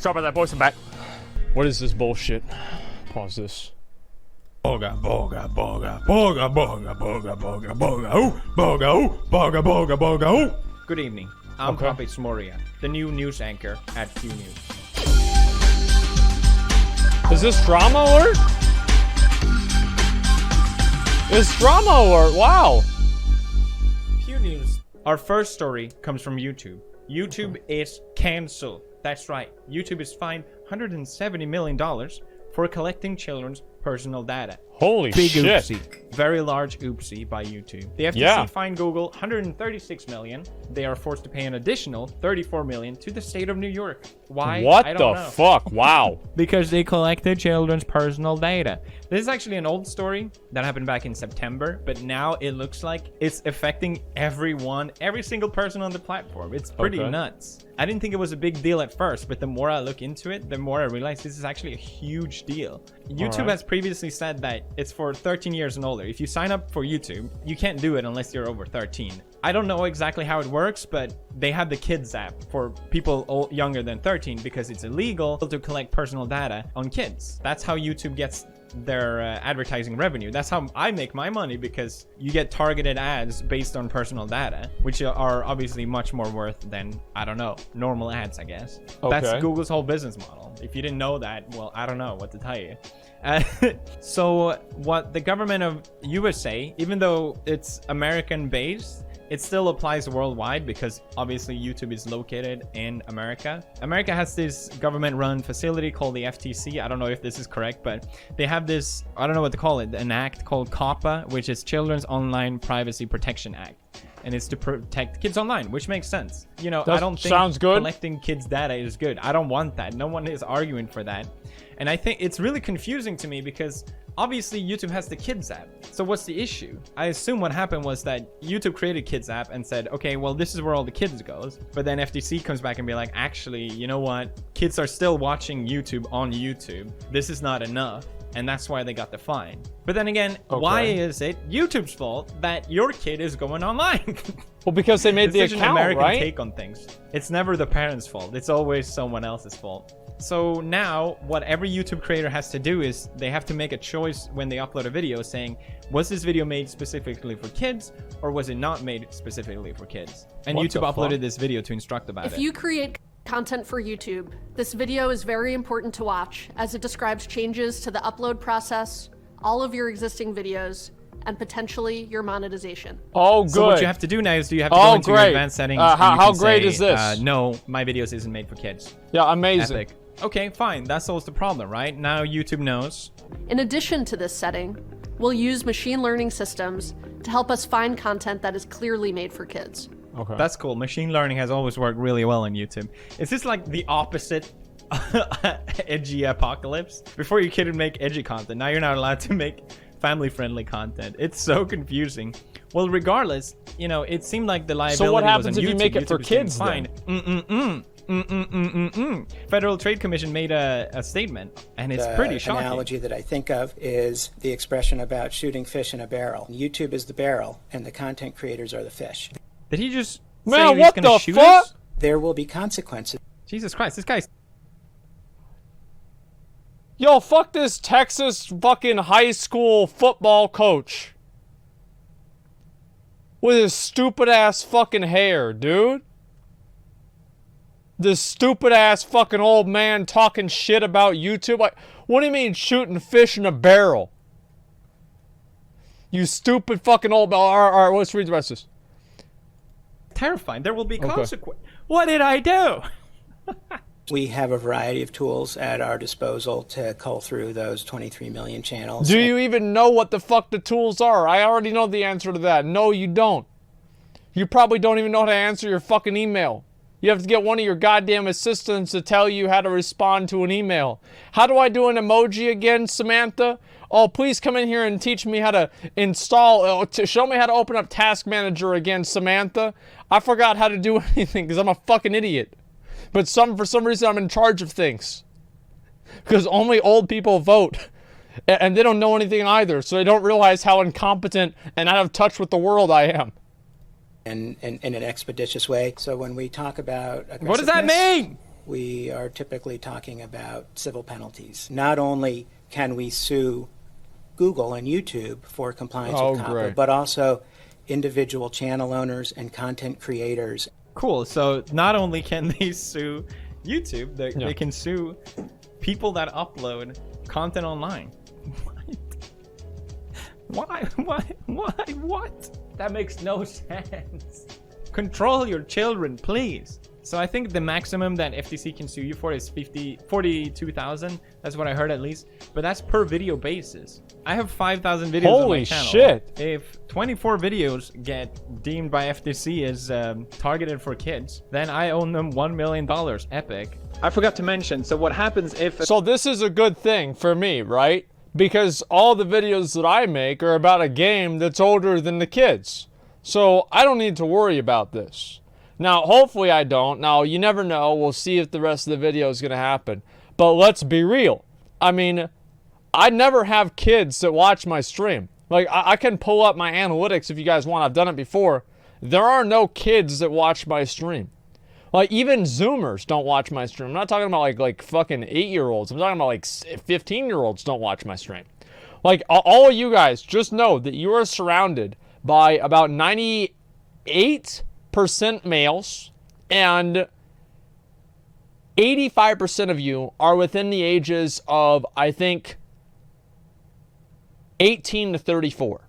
Sorry about that, boys. I'm back. What is this bullshit? Pause this. Boga, boga, boga, boga, boga, boga, boga, boga, ooh, boga, ooh, boga, boga, boga, ooh. Good evening. I'm Puppets Moria, the new news anchor at Pew News. Is this drama alert? It's drama alert, wow. Pew News. Our first story comes from YouTube. YouTube is cancelled. That's right. YouTube is fined $170 million for collecting children's personal data. Holy Big shit. oopsie. Very large oopsie by YouTube. The FTC fined Google $136 million. They are forced to pay an additional $34 million to the state of New York. Why? What I don't the know. fuck? Wow. Because they collected children's personal data. This is actually an old story that happened back in September, but now it looks like it's affecting everyone, every single person on the platform. It's pretty nuts. I didn't think it was a big deal at first, but the more I look into it, the more I realize this is actually a huge deal. YouTube has previously said that it's for 13 years and older. If you sign up for YouTube, you can't do it unless you're over 13. I don't know exactly how it works, but they have the Kids app for people younger than 13 because it's illegal to collect personal data on kids. That's how YouTube gets their advertising revenue. That's how I make my money, because you get targeted ads based on personal data, which are obviously much more worth than, I don't know, normal ads, I guess. That's Google's whole business model. If you didn't know that, well, I don't know what to tell you. So what the government of USA, even though it's American based, it still applies worldwide because obviously YouTube is located in America. America has this government-run facility called the FTC. I don't know if this is correct, but they have this, I don't know what to call it, an act called COPPA, which is Children's Online Privacy Protection Act. And it's to protect kids online, which makes sense. You know, I don't think collecting kids' data is good. I don't want that. No one is arguing for that. And I think it's really confusing to me because obviously YouTube has the Kids app. So what's the issue? I assume what happened was that YouTube created Kids app and said, okay, well, this is where all the kids goes. But then FTC comes back and be like, actually, you know what? Kids are still watching YouTube on YouTube. This is not enough. And that's why they got the fine. But then again, why is it YouTube's fault that your kid is going online? Well, because they made the account, an American right? take on things. It's never the parents' fault. It's always someone else's fault. So now what every YouTube creator has to do is they have to make a choice when they upload a video saying, was this video made specifically for kids or was it not made specifically for kids? And YouTube uploaded this video to instruct about it. If you create content for YouTube, this video is very important to watch as it describes changes to the upload process, all of your existing videos, and potentially your monetization. Oh, good. So what you have to do now is you have to go into your advanced settings. How great is this? No, my videos isn't made for kids. Yeah, amazing. Epic. Okay, fine. That solves the problem, right? Now YouTube knows. In addition to this setting, we'll use machine learning systems to help us find content that is clearly made for kids. Okay. That's cool. Machine learning has always worked really well on YouTube. Is this like the opposite edgy apocalypse? Before you couldn't make edgy content. Now you're not allowed to make family-friendly content. It's so confusing. Well, regardless, you know, it seemed like the liability was on YouTube. So what happens if you make it for kids then? Federal Trade Commission made a statement, and it's pretty shocking. The analogy that I think of is the expression about shooting fish in a barrel. YouTube is the barrel, and the content creators are the fish. Did he just Man, say what he's gonna the shoot fuck? us? There will be consequences. Jesus Christ, this guy's... Yo, fuck this Texas fucking high school football coach. With his stupid ass fucking hair, dude. This stupid ass fucking old man talking shit about YouTube. Like, what do you mean shooting fish in a barrel? You stupid fucking old... Alright, let's read the rest of this. Terrifying. There will be consequence. What did I do? We have a variety of tools at our disposal to cull through those 23 million channels. Do you even know what the fuck the tools are? I already know the answer to that. No, you don't. You probably don't even know how to answer your fucking email. You have to get one of your goddamn assistants to tell you how to respond to an email. How do I do an emoji again, Samantha? Oh, please come in here and teach me how to install, show me how to open up Task Manager again, Samantha. I forgot how to do anything because I'm a fucking idiot. But for some reason, I'm in charge of things. Because only old people vote. And they don't know anything either, so they don't realize how incompetent and out of touch with the world I am. In an expeditious way. So when we talk about what does that mean? we are typically talking about civil penalties. Not only can we sue Google and YouTube for compliance with COPPA, great. but also individual channel owners and content creators. Cool. So not only can they sue YouTube, they can sue people that upload content online. What? What? That makes no sense. Control your children, please. So I think the maximum that FTC can sue you for is 42,000. That's what I heard at least. But that's per video basis. I have 5,000 videos on my channel. Holy shit. If 24 videos get deemed by FTC as targeted for kids, then I own them $1 million. Epic. I forgot to mention, so what happens if... So this is a good thing for me, right? Because all the videos that I make are about a game that's older than the kids. So I don't need to worry about this. Now, hopefully I don't. Now, you never know. We'll see if the rest of the video is going to happen. But let's be real. I mean, I never have kids that watch my stream. Like, I can pull up my analytics if you guys want. I've done it before. There are no kids that watch my stream. Like, even Zoomers don't watch my stream. I'm not talking about, like fucking 8-year-olds. I'm talking about, like, 15-year-olds don't watch my stream. Like, all of you guys, just know that you are surrounded by about 98% males, and 85% of you are within the ages of, I think, 18 to 34.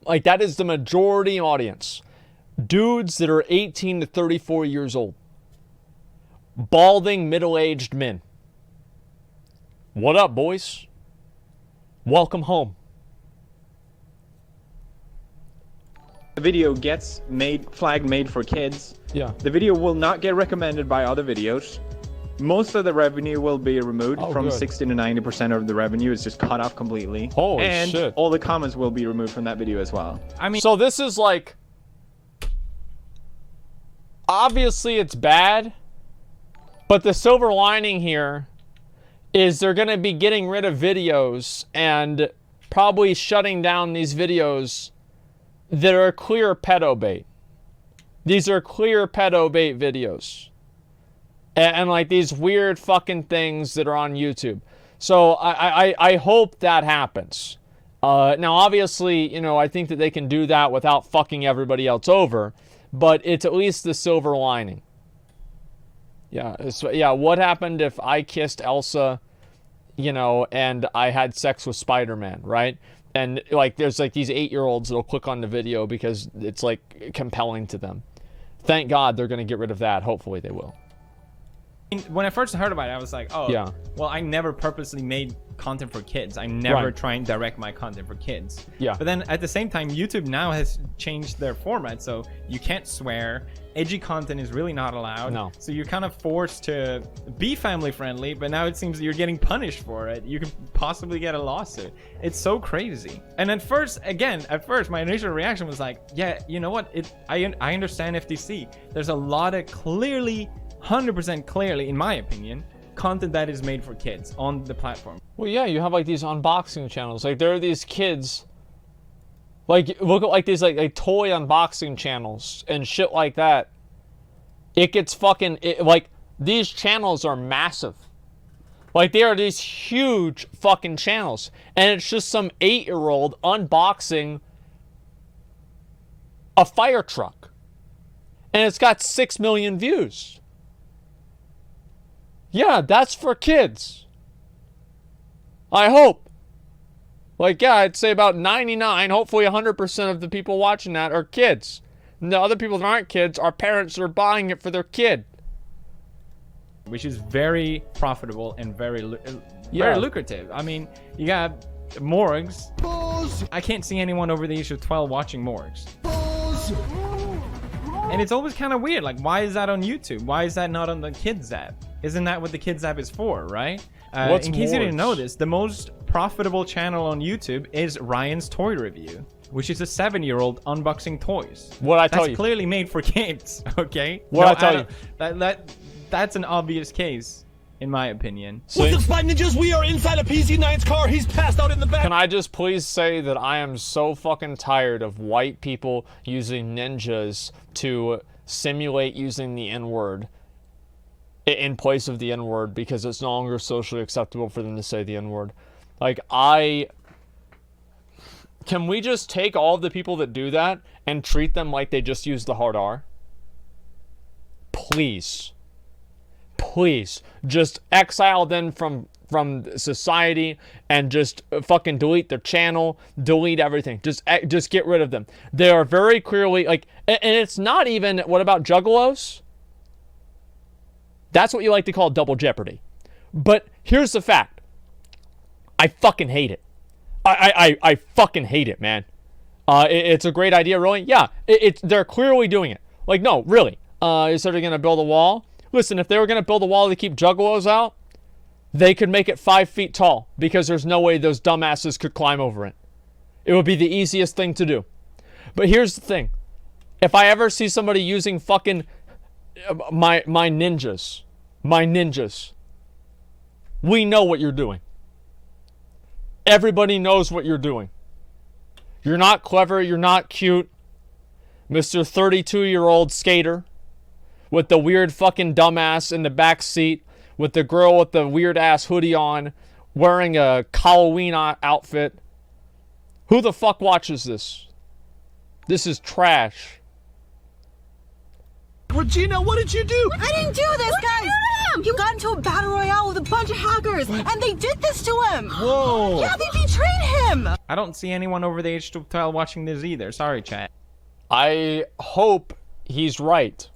Like, that is the majority audience. Dudes that are 18 to 34 years old. Balding, middle-aged men. What up, boys? Welcome home. The video gets flagged made for kids. Yeah. The video will not get recommended by other videos. Most of the revenue will be removed. From good. 60 to 90% of the revenue is just cut off completely. Holy and shit. all the comments will be removed from that video as well. I mean, So this is like, obviously it's bad, but the silver lining here is they're going to be getting rid of videos and probably shutting down these videos that are clear pedo bait. These are clear pedo bait videos. And like these weird fucking things that are on YouTube. So I hope that happens. Now, obviously, you know, I think that they can do that without fucking everybody else over. But it's at least the silver lining. Yeah, so, yeah, what happened if I kissed Elsa, you know, and I had sex with Spider-Man, right? And, like, there's, like, these 8-year-olds that'll click on the video because it's, like, compelling to them. Thank God they're going to get rid of that. Hopefully they will. when I first heard about it, I was like, oh, yeah. Well, I never purposely made content for kids. I never try and direct my content for kids. Yeah. But then at the same time, YouTube now has changed their format, so you can't swear. Edgy content is really not allowed. No. So you're kind of forced to be family friendly, but now it seems that you're getting punished for it. You could possibly get a lawsuit. It's so crazy. And at first, my initial reaction was like, yeah, you know what? I understand FTC. There's a lot of clearly, 100% clearly, in my opinion, content that is made for kids on the platform. Well, yeah, you have like these unboxing channels. Like there are these kids, like look at like these like toy unboxing channels and shit like that. It gets fucking like these channels are massive. Like they are these huge fucking channels, and it's just some 8-year-old unboxing a fire truck, and it's got 6 million views. Yeah, that's for kids. I hope. Like, yeah, I'd say about 99, hopefully 100% of the people watching that are kids. And the other people that aren't kids are parents that are buying it for their kid. Which is very profitable and very lucrative. I mean, you got Morgz. Balls. I can't see anyone over the age of 12 watching Morgz. Balls. And it's always kind of weird. Like, why is that on YouTube? Why is that not on the kids app? Isn't that what the kids app is for, right? In case you didn't know this, the most profitable channel on YouTube is Ryan's Toy Review, which is a 7-year-old unboxing toys. What I tell you? That's clearly made for kids, okay? What I tell you? That's an obvious case, in my opinion. What's up, Spy Ninjas? We are inside a PC9's car. He's passed out in the back. Can I just please say that I am so fucking tired of white people using ninjas to simulate using the N-word in place of the N-word because it's no longer socially acceptable for them to say the N-word. Like, can we just take all of the people that do that and treat them like they just use the hard R? Please. Please. Just exile them from society and just fucking delete their channel, delete everything. Just get rid of them. They are very clearly, like, and it's not even, what about juggalos? That's what you like to call double jeopardy. But here's the fact. I fucking hate it. I fucking hate it, man. It's a great idea, really. Yeah, they're clearly doing it. Like, no, really. Instead of going to build a wall. Listen, if they were going to build a wall to keep juggalos out, they could make it 5 feet tall because there's no way those dumbasses could climb over it. It would be the easiest thing to do. But here's the thing. If I ever see somebody using fucking my ninjas, we know what you're doing. Everybody knows what you're doing. You're not clever. You're not cute. Mr. 32-year-old skater with the weird fucking dumbass in the back seat with the girl with the weird-ass hoodie on wearing a Halloween outfit. Who the fuck watches this? This is trash. Regina, what did you do? I didn't do this, guys! He got into a battle royale with a bunch of hackers, and they did this to him! Whoa! Yeah, they betrayed him! I don't see anyone over the age of 12 watching this either. Sorry, chat. I hope he's right.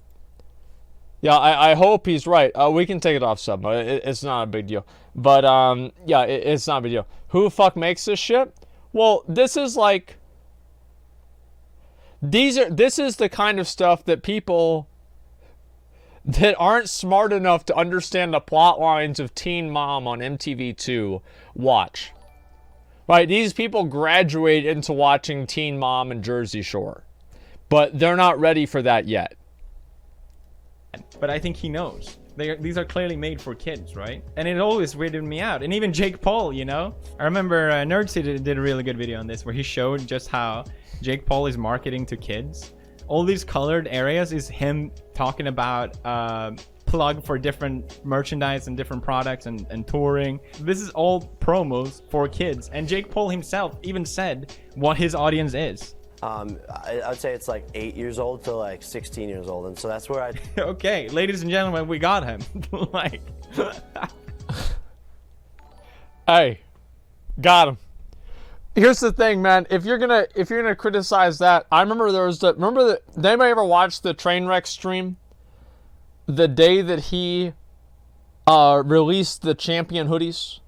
Yeah, I hope he's right. We can take it off sub. It's not a big deal. But, yeah, it's not a big deal. Who the fuck makes this shit? Well, this is like... This is the kind of stuff that people that aren't smart enough to understand the plot lines of Teen Mom on MTV2 watch. Right? These people graduate into watching Teen Mom and Jersey Shore. But they're not ready for that yet. But I think he knows. These are clearly made for kids, right? And it always weirded me out. And even Jake Paul, you know? I remember Nerdseed did a really good video on this where he showed just how Jake Paul is marketing to kids. All these colored areas is him talking about plug for different merchandise and different products and touring. This is all promos for kids. And Jake Paul himself even said what his audience is. I'd say it's like 8 years old to like 16 years old, and so that's where I'd... Okay, ladies and gentlemen, we got him. Like... Hey, got him. Here's the thing, man. If you're gonna criticize that, I remember there was did anybody ever watch the Trainwreck stream? The day that he released the Champion hoodies?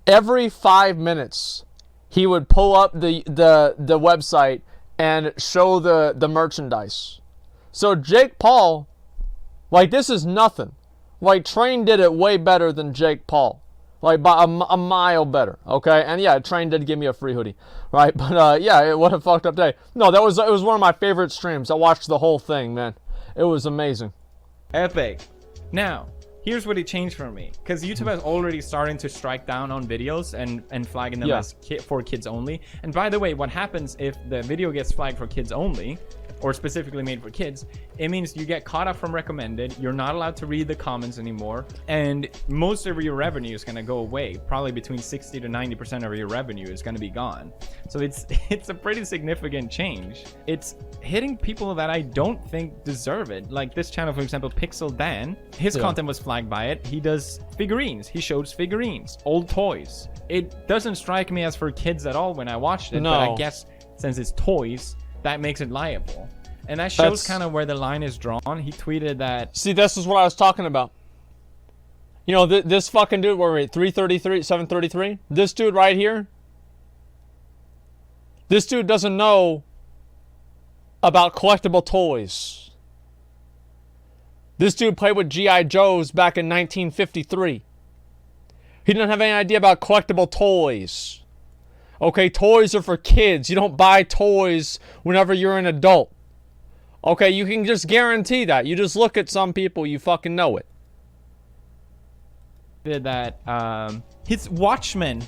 Every 5 minutes, he would pull up the website and show the merchandise. So Jake Paul, like, this is nothing. Like, Train did it way better than Jake Paul. Like, by a mile better, okay? And yeah, Train did give me a free hoodie, right? But yeah, what a fucked up day. No, it was one of my favorite streams. I watched the whole thing, man. It was amazing. Epic. Now, here's what it changed for me. Because YouTube is already starting to strike down on videos and flagging them as for kids only. And by the way, what happens if the video gets flagged for kids only, or specifically made for kids, it means you get caught up from recommended, you're not allowed to read the comments anymore, and most of your revenue is going to go away. Probably between 60 to 90% of your revenue is going to be gone. So it's a pretty significant change. It's hitting people that I don't think deserve it. Like this channel, for example, Pixel Dan, his content was flagged by it. He does figurines. He shows figurines, old toys. It doesn't strike me as for kids at all when I watched it, but I guess since it's toys, that makes it liable. And that shows kind of where the line is drawn. He tweeted that... See, this is what I was talking about. You know, this fucking dude, where are we at? 333, 733? This dude right here. This dude doesn't know about collectible toys. This dude played with G.I. Joes back in 1953. He didn't have any idea about collectible toys. Okay, toys are for kids. You don't buy toys whenever you're an adult. Okay, you can just guarantee that. You just look at some people, you fucking know it. Did that, his Watchmen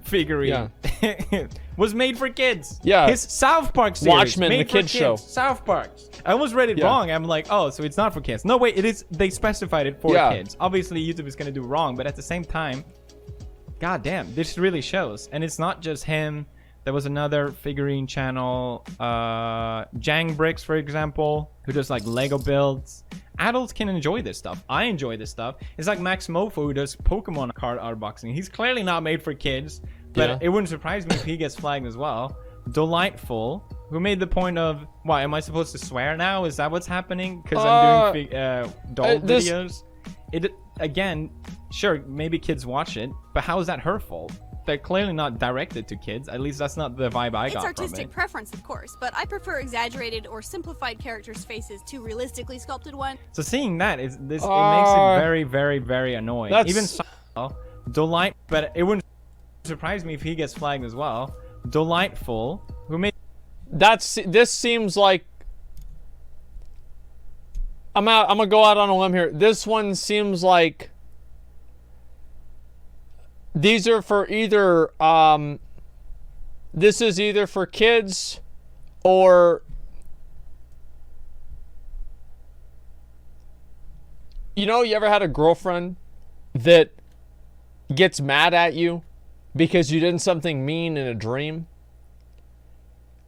figurine was made for kids. Yeah. His South Park series Watchmen, made the for kids show. South Park. I almost read it Yeah. wrong. I'm like, oh, so it's not for kids. No, wait, it is. They specified it for Yeah. kids. Obviously, YouTube is gonna do wrong, but at the same time, god damn, this really shows. And it's not just him. There was another figurine channel, Jang Bricks, for example, who does like Lego builds. Adults can enjoy this stuff. I enjoy this stuff. It's like Max Mofo, who does Pokemon card unboxing. He's clearly not made for kids, but Yeah. it wouldn't surprise me if he gets flagged as well. Delightful, who made the point of, why, am I supposed to swear now? Is that what's happening? Because I'm doing doll videos? It, again, sure, maybe kids watch it, but how is that her fault? They're clearly not directed to kids. At least that's not the vibe I It's got from artistic it. preference, of course, but I prefer exaggerated or simplified characters' faces to realistically sculpted ones. So seeing that, it makes it very, very, very annoying. That's- Even Delight, but it wouldn't surprise me if he gets flagged as well. Delightful, who made This seems like I'm gonna go out on a limb here. This one seems like these are for either this is either for kids or you know, you ever had a girlfriend that gets mad at you because you did something mean in a dream?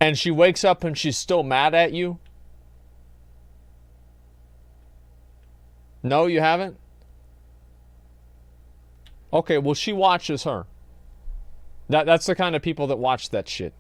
And she wakes up and she's still mad at you? No, you haven't? Okay, well, she watches her. That's the kind of people that watch that shit.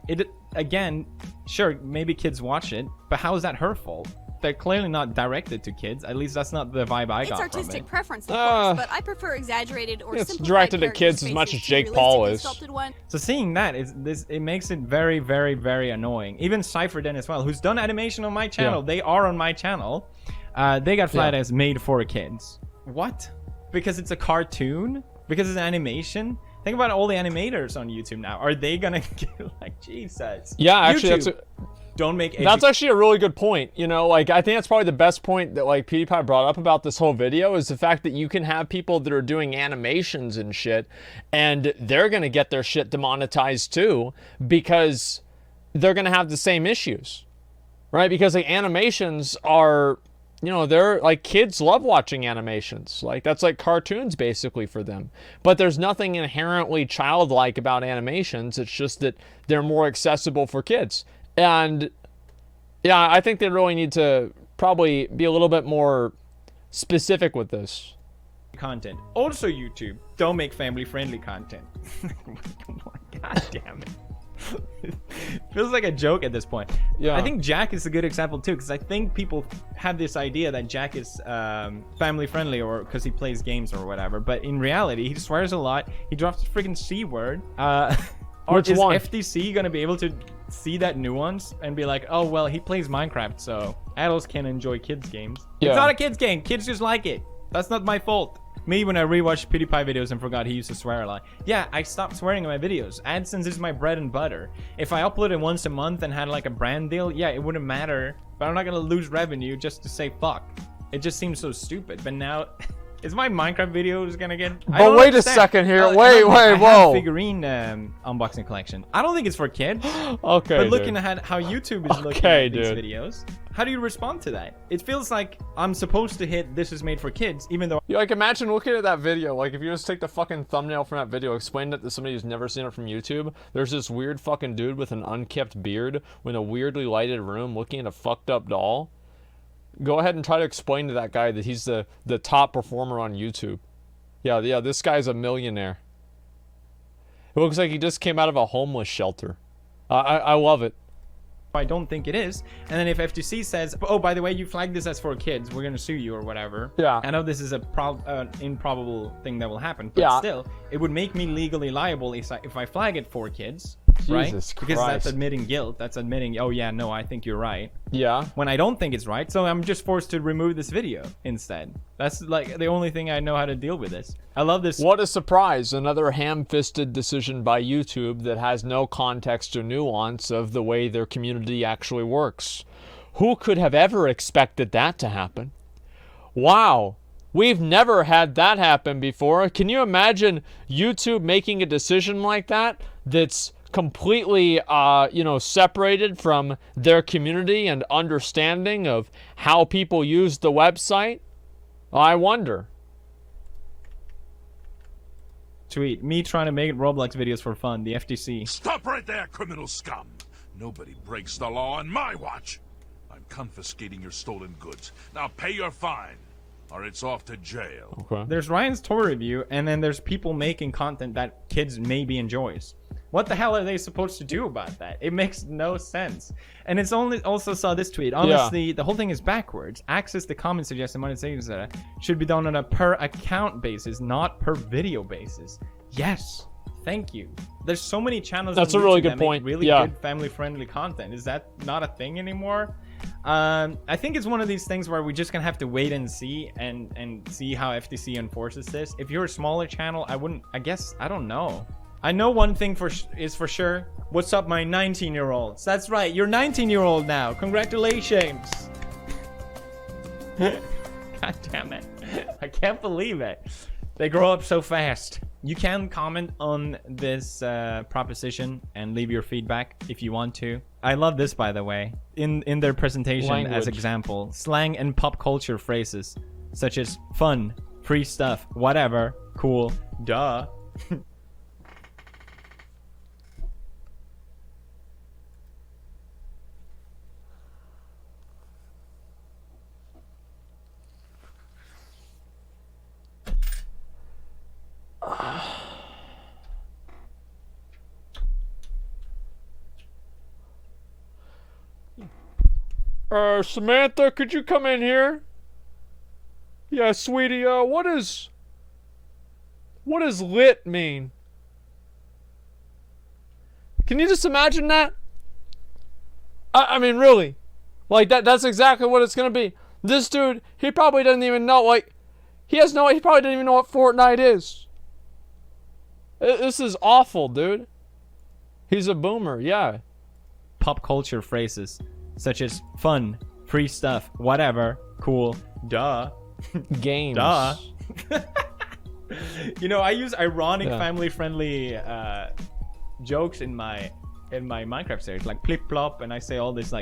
it. Again, sure, maybe kids watch it, but how is that her fault? They're clearly not directed to kids. At least that's not the vibe I It's got from artistic it. preference, of course, but I prefer exaggerated or It's simplified directed at characters' kids as much faces as to Jake Paul realistically is. sculpted ones. So seeing that, it makes it very, very, very annoying. Even CypherDen as well, who's done animation on my channel. Yeah. They are on my channel. They got flagged as made for kids. What? Because it's a cartoon? Because it's an animation? Think about all the animators on YouTube now. Are they gonna get like Jesus? Yeah, actually, YouTube, don't make that's actually a really good point. You know, like, I think that's probably the best point that, like, PewDiePie brought up about this whole video is the fact that you can have people that are doing animations and shit, and they're going to get their shit demonetized too, because they're going to have the same issues, right? Because, like, animations are, you know, they're, like, kids love watching animations. Like, that's like cartoons, basically, for them. But there's nothing inherently childlike about animations. It's just that they're more accessible for kids. And yeah, I think they really need to probably be a little bit more specific with this. content. Also, YouTube, don't make family-friendly content. Come on, God damn it. Feels like a joke at this point. Yeah. I think Jack is a good example too, because I think people have this idea that Jack is family friendly or because he plays games or whatever, but in reality he swears a lot. He drops the freaking C word. Or is FTC gonna be able to see that nuance and be like, oh well, he plays Minecraft, so adults can enjoy kids games? Yeah. It's not a kids game. Kids just like it. That's not my fault. Me, when I rewatched PewDiePie videos and forgot he used to swear a lot. Yeah, I stopped swearing in my videos. AdSense is my bread and butter. If I uploaded once a month and had like a brand deal, yeah, it wouldn't matter. But I'm not gonna lose revenue just to say fuck. It just seems so stupid. But now, is my Minecraft videos gonna get... I But don't wait understand. a second here. I Wait, have whoa. figurine unboxing collection. I don't think it's for kids. Okay, But looking dude. at how YouTube is looking Okay, at these dude. videos, how do you respond to that? It feels like I'm supposed to hit "this is made for kids," even though Yeah, like, imagine looking at that video. Like, if you just take the fucking thumbnail from that video, explain it to somebody who's never seen it from YouTube. There's this weird fucking dude with an unkempt beard in a weirdly lighted room looking at a fucked up doll. Go ahead and try to explain to that guy that he's the top performer on YouTube. Yeah, this guy's a millionaire. It looks like he just came out of a homeless shelter. I love it. I don't think it is. And then if FTC says, oh, by the way, you flagged this as for kids, we're gonna sue you or whatever. Yeah. I know this is a improbable thing that will happen, but Yeah. still, it would make me legally liable if I flag it for kids, right? Jesus Because Christ. that's admitting guilt. That's admitting, oh yeah, no, I think you're right. Yeah. When I don't think it's right, so I'm just forced to remove this video instead. That's like the only thing I know how to deal with this. I love this. What a surprise. Another ham-fisted decision by YouTube that has no context or nuance of the way their community actually works. Who could have ever expected that to happen? Wow. We've never had that happen before. Can you imagine YouTube making a decision like that that's completely, separated from their community and understanding of how people use the website? I wonder. Tweet, me trying to make Roblox videos for fun, the FTC. Stop right there, criminal scum. Nobody breaks the law on my watch. I'm confiscating your stolen goods. Now pay your fine, or it's off to jail. Okay. There's Ryan's tour review, and then there's people making content that kids maybe enjoys. What the hell are they supposed to do about that? It makes no sense. And it's only also saw this tweet. Honestly, the whole thing is backwards. Access to comment suggested monetization should be done on a per account basis, not per video basis. Yes. Thank you. There's so many channels. That's a really good point. Really good family-friendly content. Is that not a thing anymore? I think it's one of these things where we're just gonna have to wait and see and see how FTC enforces this. If you're a smaller channel, I don't know. I know one thing is for sure. What's up, my 19-year-olds? That's right, you're 19-year-old now. Congratulations. God damn it. I can't believe it. They grow up so fast. You can comment on this proposition and leave your feedback if you want to. I love this, by the way. In their presentation as example, slang and pop culture phrases such as fun, free stuff, whatever, cool, duh. Samantha, could you come in here? Yeah, sweetie, what does lit mean? Can you just imagine that? I mean, really. Like, that's exactly what it's gonna be. This dude, he probably doesn't even know, he probably doesn't even know what Fortnite is. This is awful, dude. He's a boomer, yeah. Pop culture phrases such as fun, free stuff, whatever, cool, duh. Games. Duh. I use ironic, family-friendly jokes in my Minecraft series, like plip plop, and I say all these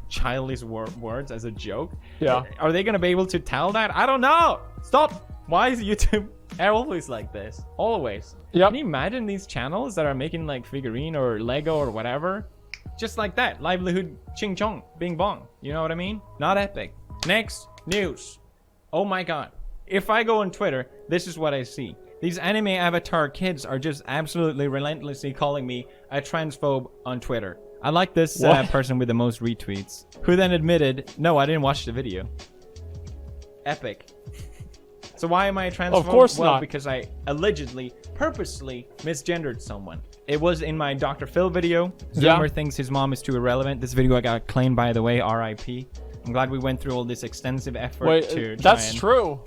childish words as a joke. Yeah. Are they gonna be able to tell that? I don't know. Stop. Why is YouTube always like this? Always. Yep. Can you imagine these channels that are making figurine or Lego or whatever? Just like that. Livelihood, ching chong, bing bong. You know what I mean? Not epic. Next news. Oh my god. If I go on Twitter, this is what I see. These anime avatar kids are just absolutely relentlessly calling me a transphobe on Twitter. I like this person with the most retweets, who then admitted, no, I didn't watch the video. Epic. So why am I a transphobe? Of course not. Because I allegedly, purposely misgendered someone. It was in my Dr. Phil video. Zoomer thinks his mom is too irrelevant. This video got claimed, by the way, RIP. I'm glad we went through all this extensive effort to that's true.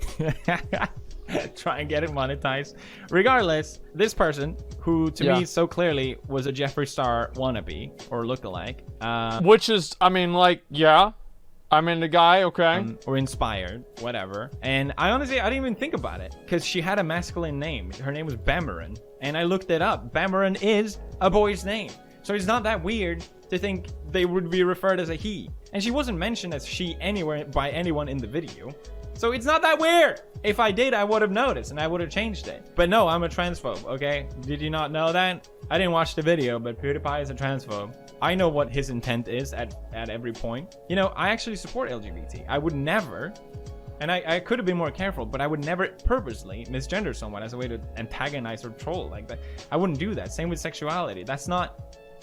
try and get it monetized. Regardless, this person, who to me so clearly was a Jeffree Star wannabe or lookalike, which is, I'm into guy, okay, or inspired, whatever. And I didn't even think about it because she had a masculine name. Her name was Bamaran, and I looked it up. Bamaran is a boy's name, so it's not that weird to think they would be referred as a he. And she wasn't mentioned as she anywhere by anyone in the video. So it's not that weird. If I did, I would have noticed and I would have changed it. But no, I'm a transphobe, okay? Did you not know that? I didn't watch the video, but Pewdiepie is a transphobe. I know what his intent is at every point. I actually support LGBT. I would never, and I could have been more careful, but I would never purposely misgender someone as a way to antagonize or troll like that. I wouldn't do that. Same with sexuality. That's not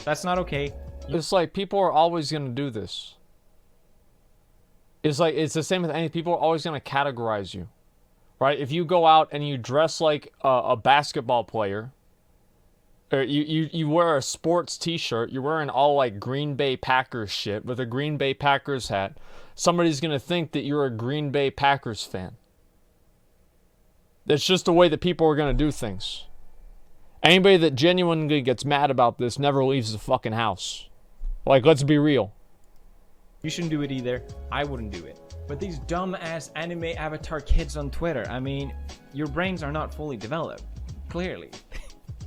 okay. It's like people are always gonna do this. It's the same with any people are always gonna categorize you, right? If you go out and you dress like a basketball player, or you wear a sports T-shirt, you're wearing all Green Bay Packers shit with a Green Bay Packers hat, somebody's gonna think that you're a Green Bay Packers fan. That's just the way that people are gonna do things. Anybody that genuinely gets mad about this never leaves the fucking house. Let's be real. You shouldn't do it either. I wouldn't do it. But these dumb-ass anime avatar kids on Twitter, I mean, your brains are not fully developed. Clearly.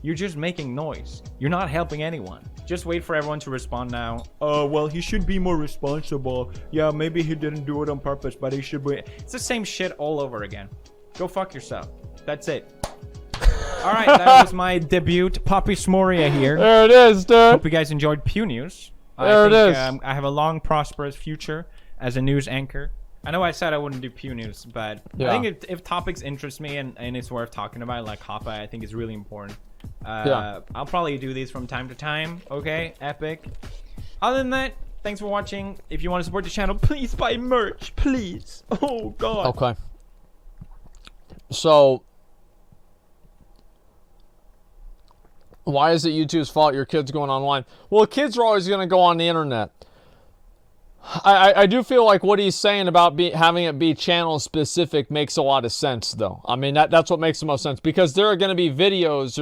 You're just making noise. You're not helping anyone. Just wait for everyone to respond now. Oh, well, he should be more responsible. Yeah, maybe he didn't do it on purpose, but he should be. It's the same shit all over again. Go fuck yourself. That's it. Alright, that was my debut. Poppy Smoria here. There it is, dude. Hope you guys enjoyed Pew News. There it is. I have a long, prosperous future as a news anchor. I know I said I wouldn't do Pew News, but yeah. I think if topics interest me and it's worth talking about, like Hoppa, I think it's really important. Yeah. I'll probably do these from time to time. Okay, epic. Other than that, thanks for watching. If you want to support the channel, please buy merch, please. Oh God. Okay. So, why is it YouTube's fault your kids going online? Well, kids are always going to go on the internet. I do feel like what he's saying about having it be channel specific makes a lot of sense, though. I mean, that's what makes the most sense, because there are going to be videos,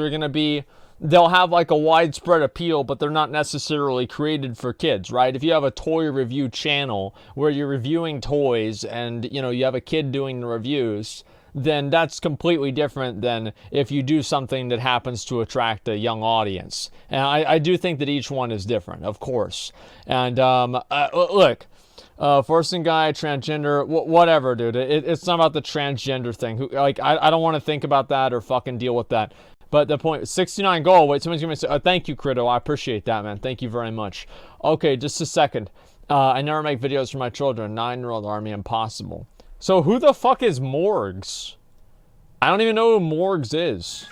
they'll have like a widespread appeal, but they're not necessarily created for kids, right? If you have a toy review channel where you're reviewing toys and, you know, you have a kid doing the reviews, then that's completely different than if you do something that happens to attract a young audience. And I do think that each one is different, of course. And look, forcing guy, transgender, whatever, dude. It's not about the transgender thing. Like, I don't want to think about that or fucking deal with that. But the point, 69 goal. Wait, someone's gonna say, thank you, Crito. I appreciate that, man. Thank you very much. Okay, just a second. I never make videos for my children. 9-year-old army, impossible. So who the fuck is Morgz? I don't even know who Morgz is.